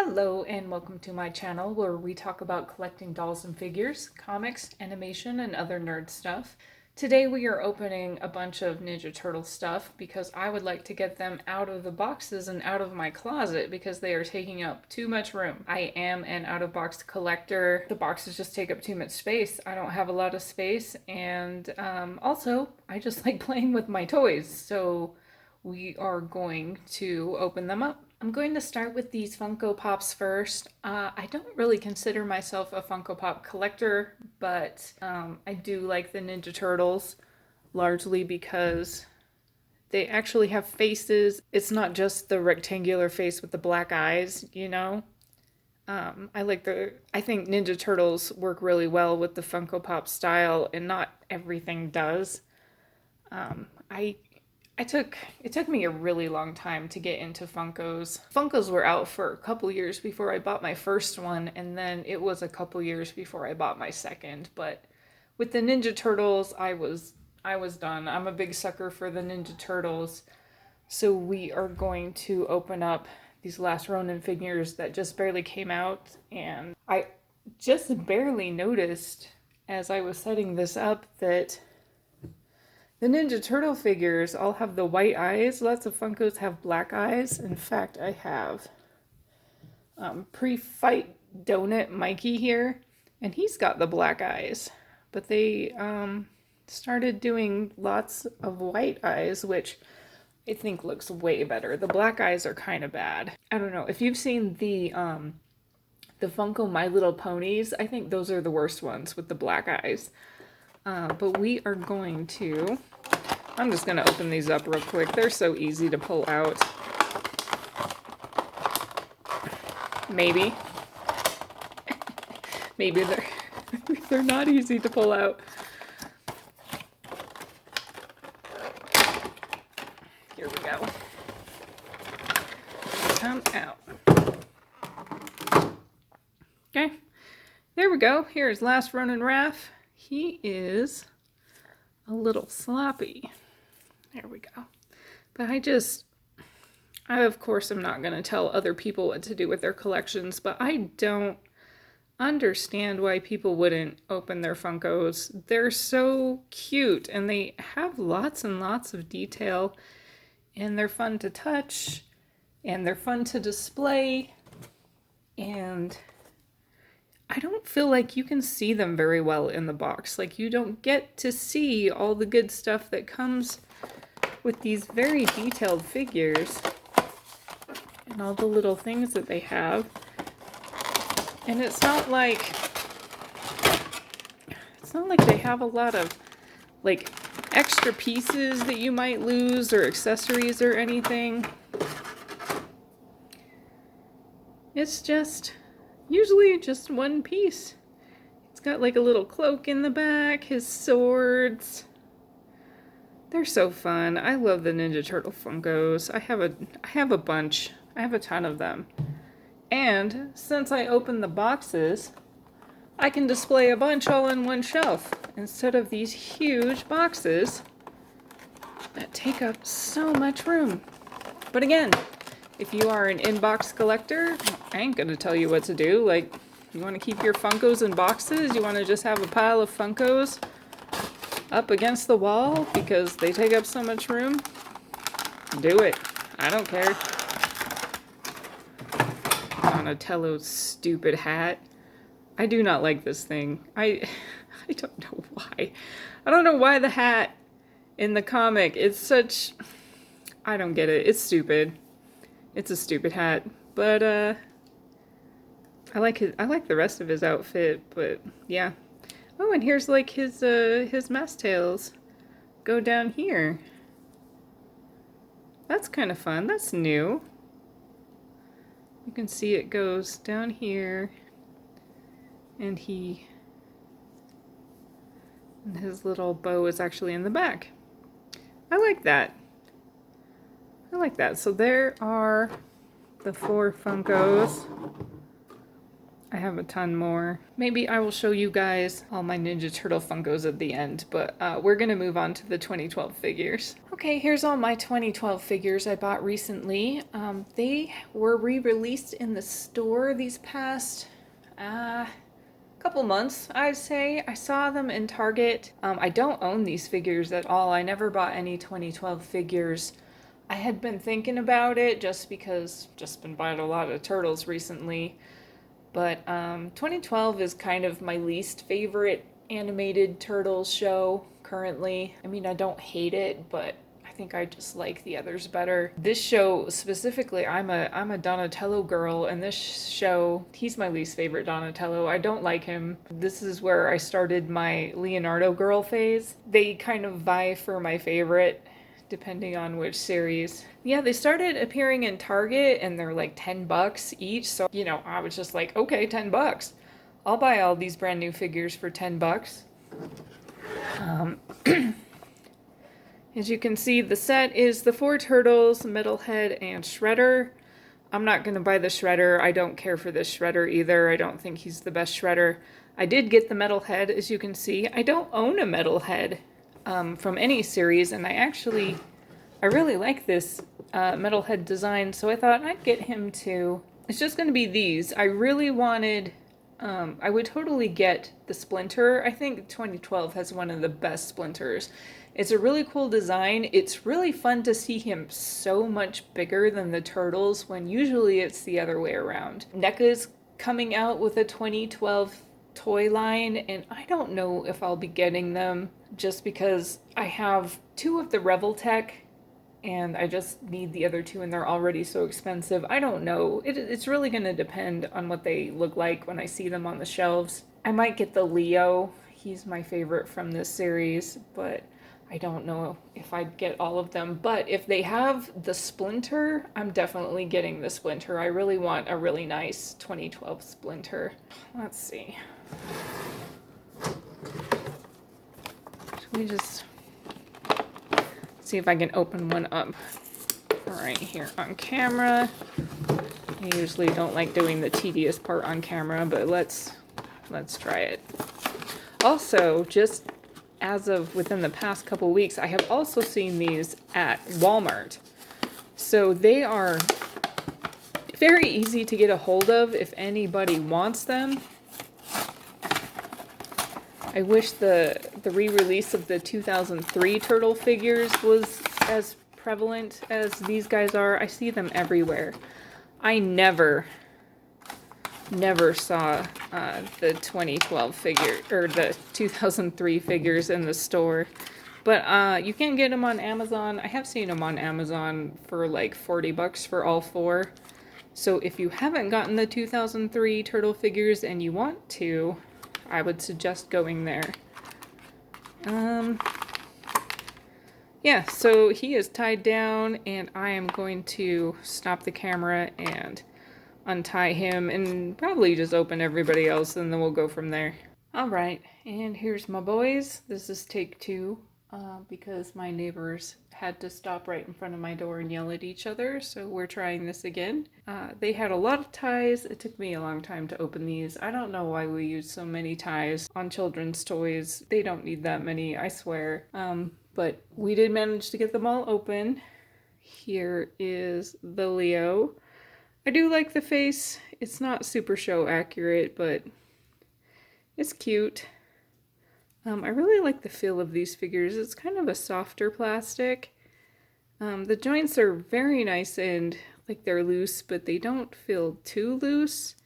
Hello and welcome to my channel where we talk about collecting dolls and figures, comics, animation, and other nerd stuff. Today we are opening a bunch of Ninja Turtle stuff because I would like to get them out of the boxes and out of my closet because they are taking up too much room. I am an out-of-box collector. The boxes just take up too much space. I don't have a lot of space, and also I just like playing with my toys, so we are going to open them up. I'm going to start with these Funko Pops first. I don't really consider myself a Funko Pop collector, but I do like the Ninja Turtles, largely because they actually have faces. It's not just the rectangular face with the black eyes, you know? I think Ninja Turtles work really well with the Funko Pop style, and not everything does. It took me a really long time to get into Funkos. Funkos were out for a couple years before I bought my first one, and then it was a couple years before I bought my second. But with the Ninja Turtles, I was done. I'm a big sucker for the Ninja Turtles. So we are going to open up these last Ronin figures that just barely came out, and I just barely noticed as I was setting this up that the Ninja Turtle figures all have the white eyes. Lots of Funkos have black eyes. In fact, I have pre-fight Donut Mikey here, and he's got the black eyes. But they started doing lots of white eyes, which I think looks way better. The black eyes are kind of bad. I don't know. If you've seen the Funko My Little Ponies, I think those are the worst ones with the black eyes. But we are going to... I'm just going to open these up real quick. They're so easy to pull out. Maybe. Maybe they're not easy to pull out. Here we go. Come out. Okay. There we go. Here's Last Ronin Raph. He is a little sloppy. There we go. But I of course am not going to tell other people what to do with their collections, but I don't understand why people wouldn't open their Funkos. They're so cute, and they have lots and lots of detail, and they're fun to touch, and they're fun to display, and I don't feel like you can see them very well in the box. Like, you don't get to see all the good stuff that comes with these very detailed figures and all the little things that they have. And it's not like they have a lot of like extra pieces that you might lose or accessories or anything. It's just usually just one piece. It's got like a little cloak in the back, his swords. They're so fun. I love the Ninja Turtle Funkos. I have a bunch. I have a ton of them. And since I opened the boxes, I can display a bunch all in one shelf instead of these huge boxes that take up so much room. But again, if you are an in-box collector, I ain't gonna tell you what to do. Like, you want to keep your Funkos in boxes? You want to just have a pile of Funkos up against the wall because they take up so much room? Do it. I don't care. Donatello's stupid hat. I do not like this thing. I don't know why. I don't know why the hat in the comic, it's such... I don't get it. It's stupid. It's a stupid hat, but I like the rest of his outfit, but yeah. Oh, and here's like his mast tails go down here. That's kind of fun. That's new. You can see it goes down here, and his little bow is actually in the back. I like that. I like that. So there are the 4 Funkos. I have a ton more. Maybe I will show you guys all my Ninja Turtle Funkos at the end, but we're gonna move on to the 2012 figures. Okay, here's all my 2012 figures I bought recently. They were re-released in the store these past couple months, I'd say. I saw them in Target. I don't own these figures at all. I never bought any 2012 figures. I had been thinking about it just because just been buying a lot of turtles recently. But 2012 is kind of my least favorite animated Turtles show currently. I mean, I don't hate it, but I think I just like the others better. This show specifically, I'm a Donatello girl, and this show, he's my least favorite Donatello. I don't like him. This is where I started my Leonardo girl phase. They kind of vie for my favorite, depending on which series. Yeah, they started appearing in Target and they're like $10 each. So, you know, I was just like, okay, $10. I'll buy all these brand new figures for $10. As you can see, the set is the 4 turtles, Metalhead, and Shredder. I'm not going to buy the Shredder. I don't care for this Shredder either. I don't think he's the best Shredder. I did get the Metalhead, as you can see. I don't own a Metalhead from any series, and I really like this Metalhead design, so I thought I'd get him too. It's just going to be these. I really wanted, I would totally get the Splinter. I think 2012 has one of the best Splinters. It's a really cool design. It's really fun to see him so much bigger than the Turtles when usually it's the other way around. NECA's coming out with a 2012 toy line, and I don't know if I'll be getting them just because I have 2 of the Reveltech and I just need the other 2 and they're already so expensive. I don't know. It's really going to depend on what they look like when I see them on the shelves. I might get the Leo. He's my favorite from this series, but I don't know if I'd get all of them. But if they have the Splinter, I'm definitely getting the Splinter. I really want a really nice 2012 Splinter. Let's see. Should we just see if I can open one up right here on camera? I usually don't like doing the tedious part on camera, but let's try it. Also, just as of within the past couple weeks, I have also seen these at Walmart. So they are very easy to get a hold of if anybody wants them. I wish the re-release of the 2003 Turtle figures was as prevalent as these guys are. I see them everywhere. I never saw the 2012 figure, or the 2003 figures in the store. But you can get them on Amazon. I have seen them on Amazon for like $40 for all 4. So if you haven't gotten the 2003 Turtle figures and you want to, I would suggest going there. Yeah, so he is tied down and I am going to stop the camera and untie him and probably just open everybody else and then we'll go from there. Alright, and here's my boys. This is take 2 because my neighbors had to stop right in front of my door and yell at each other, so we're trying this again. They had a lot of ties. It took me a long time to open these. I don't know why we use so many ties on children's toys. They don't need that many, I swear. But we did manage to get them all open. Here is the Leo. I do like the face. It's not super show accurate, but it's cute. I really like the feel of these figures. It's kind of a softer plastic. The joints are very nice and like they're loose, but they don't feel too loose.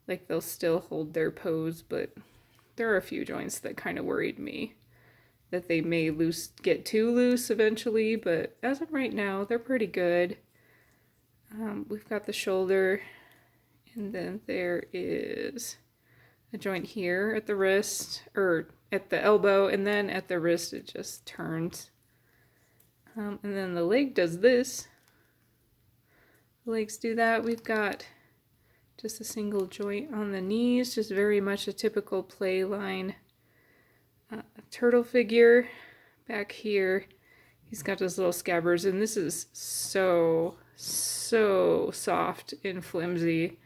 Like they'll still hold their pose, but there are a few joints that kind of worried me that they may get too loose eventually, but as of right now, they're pretty good. We've got the shoulder, and then there is a joint here at the wrist, or at the elbow, and then at the wrist it just turns. And then the leg does this. The legs do that. We've got just a single joint on the knees, just very much a typical play line. A turtle figure back here. He's got his little scabbards, and this is so soft and flimsy.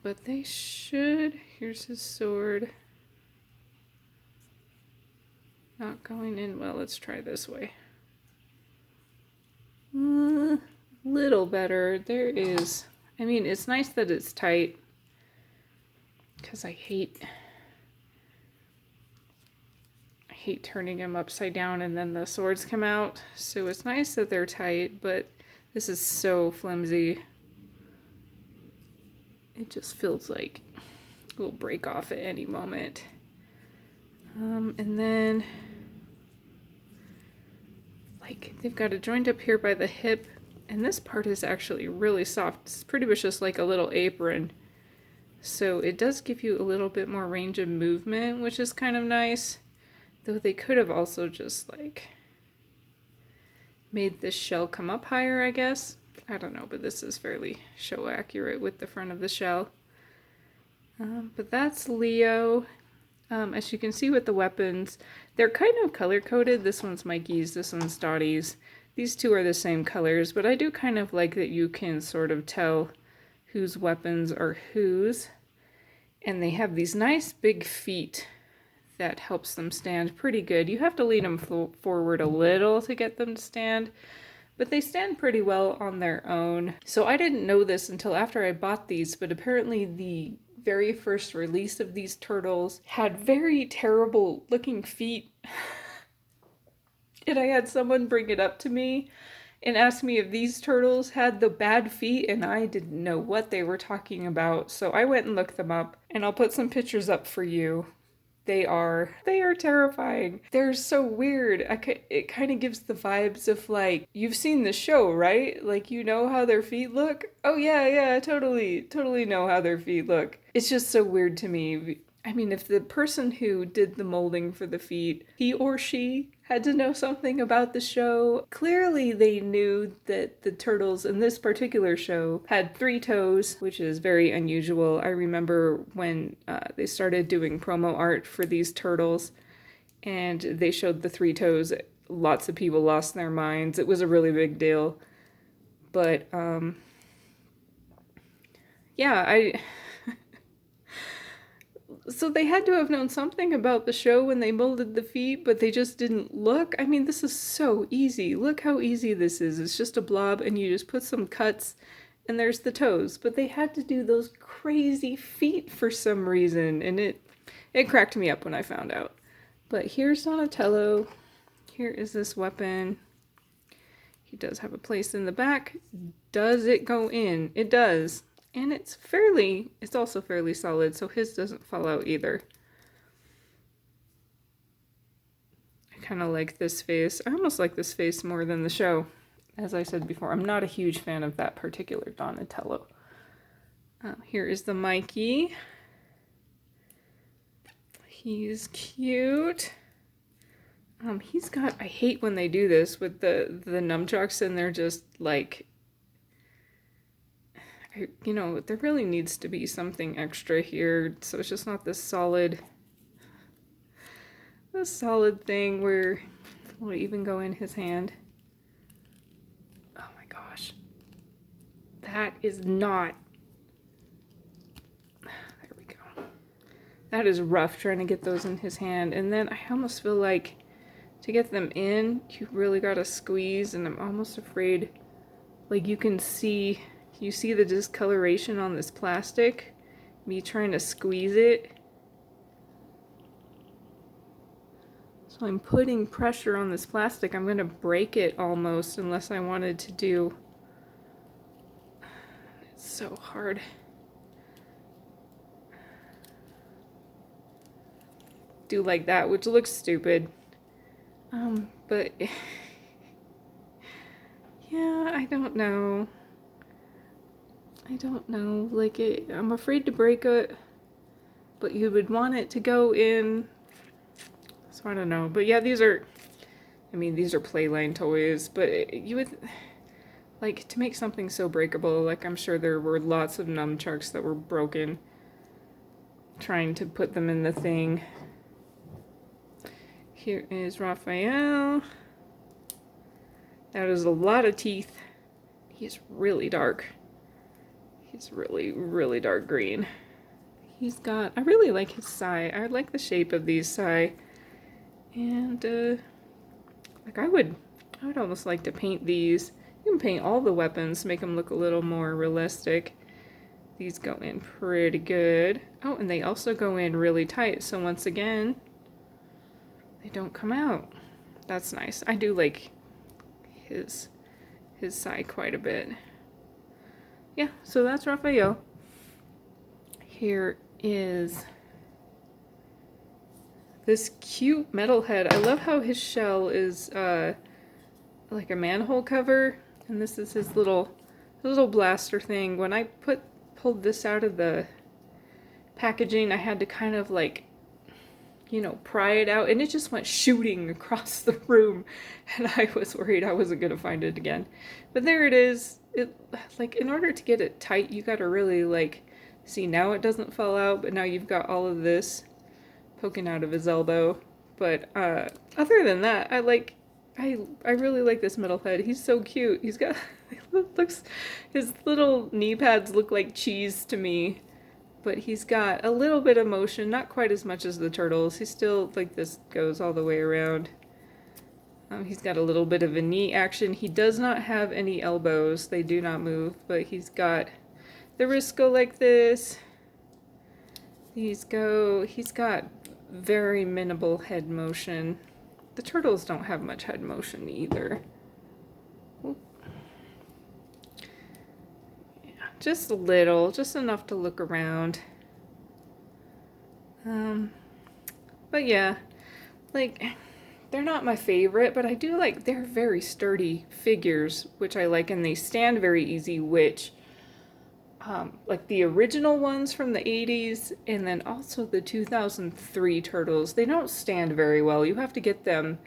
But they should. Here's his sword. Not going in well. Let's try this way. Little better. There is. I mean, it's nice that it's tight. Because I hate turning them upside down and then the swords come out. So it's nice that they're tight, but this is so flimsy. It just feels like it will break off at any moment. And then, like, they've got a joint up here by the hip, and this part is actually really soft. It's pretty much just like a little apron. So it does give you a little bit more range of movement, which is kind of nice. Though they could have also just, like, made this shell come up higher, I guess. I don't know, but this is fairly show accurate with the front of the shell. But that's Leo. As you can see with the weapons, they're kind of color-coded. This one's Mikey's, this one's Dottie's. These two are the same colors, but I do kind of like that you can sort of tell whose weapons are whose. And they have these nice big feet that helps them stand pretty good. You have to lean them forward a little to get them to stand, but they stand pretty well on their own. So I didn't know this until after I bought these, but apparently the very first release of these turtles had very terrible looking feet. And I had someone bring it up to me and ask me if these turtles had the bad feet, and I didn't know what they were talking about. So I went and looked them up, and I'll put some pictures up for you. They are terrifying. They're so weird. It kind of gives the vibes of, like, you've seen the show, right? Like, you know how their feet look? Oh yeah, totally know how their feet look. It's just so weird to me. I mean, if the person who did the molding for the feet, he or she had to know something about the show. Clearly they knew that the turtles in this particular show had 3 toes, which is very unusual. I remember when they started doing promo art for these turtles and they showed the 3 toes, lots of people lost their minds. It was a really big deal. But yeah, so they had to have known something about the show when they molded the feet, but they just didn't look. I mean, this is so easy. Look how easy this is. It's just a blob and you just put some cuts and there's the toes. But they had to do those crazy feet for some reason, and it cracked me up when I found out. But here's Donatello. Here is this weapon. He does have a place in the back. Does it go in? It does. And it's also fairly solid, so his doesn't fall out either. I kind of like this face. I almost like this face more than the show. As I said before, I'm not a huge fan of that particular Donatello. Here is the Mikey. He's cute. He's got, I hate when they do this with the nunchucks and they're just like, you know, there really needs to be something extra here, so it's just not this solid thing where will it even go in his hand. Oh my gosh, that is not, there we go. That is rough trying to get those in his hand, and then I almost feel like to get them in, you really gotta squeeze, and I'm almost afraid, like you see the discoloration on this plastic? Me trying to squeeze it. So I'm putting pressure on this plastic. I'm going to break it almost unless I wanted to do... It's so hard. Do like that, which looks stupid. But... yeah, I don't know. Like, I'm afraid to break it, but you would want it to go in, so I don't know. But yeah, these are Playline toys, but you would, like, to make something so breakable, like, I'm sure there were lots of nunchucks that were broken trying to put them in the thing. Here is Raphael. That is a lot of teeth. He is really dark. He's really, really dark green. He's got, I really like his sai. I like the shape of these sai. And, like I would almost like to paint these. You can paint all the weapons, make them look a little more realistic. These go in pretty good. Oh, and they also go in really tight, so once again, they don't come out. That's nice. I do like his side quite a bit. Yeah, so that's Raphael. Here is this cute metalhead. I love how his shell is like a manhole cover, and this is his little blaster thing. When I pulled this out of the packaging, I had to kind of like, you know, pry it out, and it just went shooting across the room, and I was worried I wasn't gonna find it again. But there it is. It, like, in order to get it tight, you gotta really like, see, now it doesn't fall out, but now you've got all of this poking out of his elbow. But other than that, I really like this metalhead. He's so cute. He's got, his little knee pads look like cheese to me. But he's got a little bit of motion, not quite as much as the turtles. He's still, like, this goes all the way around. He's got a little bit of a knee action. He does not have any elbows. They do not move, but he's got, the wrists go like this. He's got very minimal head motion. The turtles don't have much head motion either. Just a little, just enough to look around. But yeah, like, they're not my favorite, but I do like, they're very sturdy figures, which I like, and they stand very easy, which, like the original ones from the 80s, and then also the 2003 turtles, they don't stand very well. You have to get them,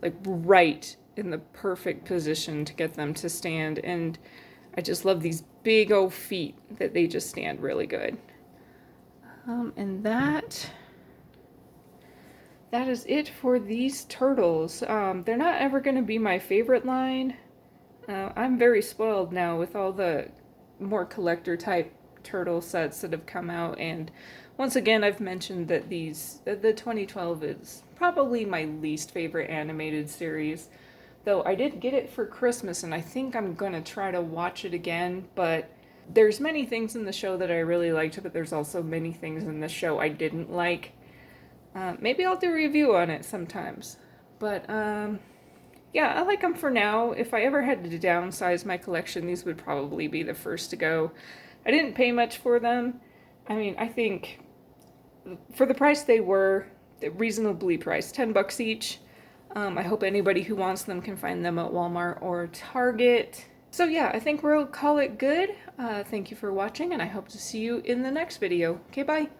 like, right in the perfect position to get them to stand, and I just love these big old feet that they just stand really good. And that is it for these turtles. They're not ever going to be my favorite line. I'm very spoiled now with all the more collector type turtle sets that have come out, and once again I've mentioned that the 2012 is probably my least favorite animated series. Though I did get it for Christmas, and I think I'm gonna try to watch it again, but there's many things in the show that I really liked, but there's also many things in the show I didn't like. Maybe I'll do a review on it sometimes. But, yeah, I like them for now. If I ever had to downsize my collection, these would probably be the first to go. I didn't pay much for them. I mean, I think for the price they were, reasonably priced, $10 each. I hope anybody who wants them can find them at Walmart or Target. So yeah, I think we'll call it good. Thank you for watching, and I hope to see you in the next video. Okay, bye!